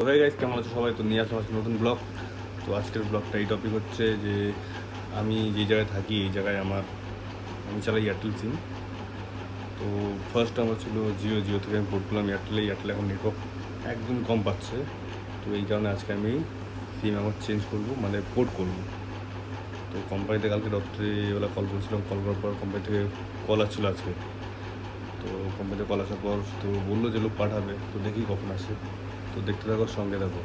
তো হয়ে গেছে, কেমন আছে সবাই? তো নিয়ে আসলাম আজকে নতুন ব্লগ। তো আজকের ব্লগটা এই টপিক হচ্ছে যে আমি যে জায়গায় থাকি এই জায়গায় আমি চালাই এয়ারটেল সিম। তো ফার্স্ট আমার ছিল জিও থেকে আমি পোর্ট করলাম এয়ারটেল এখন নেটওয়ার্ক একদম কম পাচ্ছে। তো এই কারণে আজকে আমি সিম আমার চেঞ্জ করবো, মানে পোর্ট করবো। তো কোম্পানিতে কালকে রাত্রিবেলা কল করেছিলাম, কল করার পর কোম্পানি থেকে কল আসছিলো আজকে। তো কোম্পানিতে কল আসার পর তো বললো যে লোক পাঠাবে, তো দেখি কখন আসে। তো দেখতে থাকো, সঙ্গে থাকো।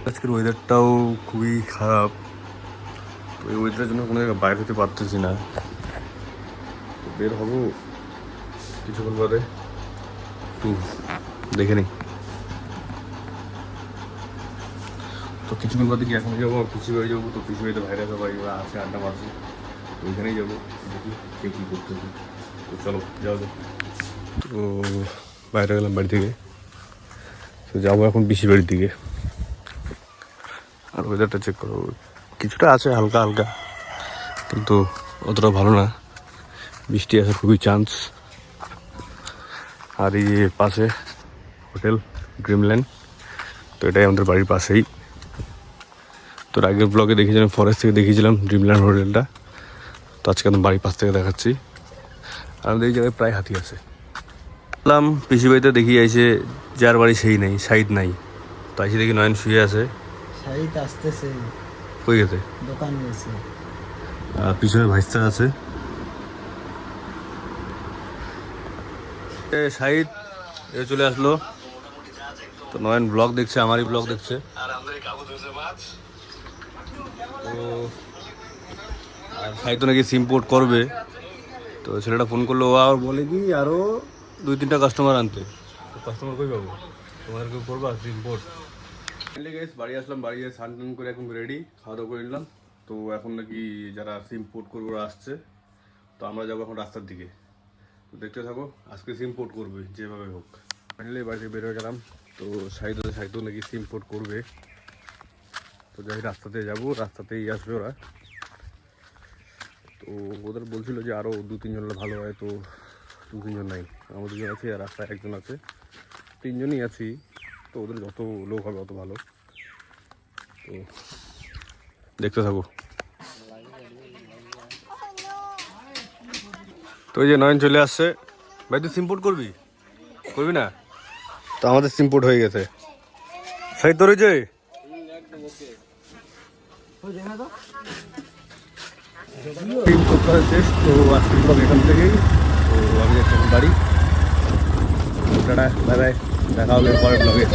আজকের ওয়েদারটাও খুবই খারাপ। তো এই ওয়েদারের জন্য কোনো জায়গায় বাইরে হতে পারতেছি না। তো বের হবো কিছুক্ষণ পরে, একটু দেখে নিই। তো কিছুক্ষণ বাদে কি এখন যাবো পিসি বাড়ি যাবো। তো পিসি বাড়িতে ভাইরা সবাই ওরা আছে, আড্ডা মারছে। তো ওইখানেই যাবো, দেখি কে কী করতেছে। তো চলো যাও যাও। তো বাইরে গেলাম বাড়ি থেকে, তো যাবো এখন পিসি বাড়ির দিকে। আর ওয়েদারটা চেক করো, কিছুটা আছে হালকা হালকা, কিন্তু অতটা ভালো না। বৃষ্টি আসার খুবই চান্স। আর এই পাশে হোটেল ড্রিমল্যান্ড, তো এটাই আমাদের বাড়ির পাশেই। তো আগের ব্লগে দেখেছিলাম, ফরেস্ট থেকে দেখিয়েছিলাম ড্রিমল্যান্ড হোটেলটা। তো আজকে আমি বাড়ির পাশ থেকে দেখাচ্ছি। আর আমাদের এই জায়গায় প্রায় হাতি আছে। বললাম পিসি বাড়িতে দেখি আইসে, যার বাড়ি সেই নেই, সাইড নাই। তো আইসে দেখি নয়ন শুয়ে আছে। শাহিদ আসতেছে, কই গেছে? দোকান গেছে। পিছনে ভাইস্তা আছে। শাহিদ এ চলে আসলো। তো নয়ন ব্লগ দেখছে, আমারই ব্লগ দেখছে। তো আর শাহিদ তো নাকি সিম পোর্ট করবে। তো ছেলেটা ফোন করলো, ও আর বলে কি আরও 2-3টা কাস্টমার আনতে। তো কাস্টমার কই পাবো? তোমাদের কেউ করবা সিম পোর্ট? বাড়ি আসলাম, বাড়ি এসে স্নান টান করে একদম রেডি, খাওয়া দাওয়া করে নিলাম। তো এখন নাকি যারা সিম পোর্ট করবে ওরা আসছে। তো আমরা যাবো এখন রাস্তার দিকে। তো দেখতে থাকো, আজকে সিম পোর্ট করবে যেভাবে হোক। ফাইনালি বাড়ি থেকে বের হয়ে গেলাম। তো সাইড নাকি সিম পোর্ট করবে। তো যাই রাস্তাতে যাবো, রাস্তাতেই আসবে ওরা। তো ওদের বলছিল যে আরও 2-3 জন ভালো হয়। তো 2-3 জন নাই, আমরা 2 জন আছি আর রাস্তায় একজন আছে, 3 জনই আছি। তো ওদের যত লোক হবে অত ভালো। তো দেখতে থাকো। তো এই যে নয়ন চলে আসছে। ভাই তুই সিম্পোর্ট করবি না? তো আমাদের সিম্পোর্ট হয়ে গেছে। সেই তোর যে শেষ। তো আজকে এখান থেকেই। তো আমি যাচ্ছি বাড়ি। টাটা, বাই বাই, দেখা হবে পরের ব্লগে।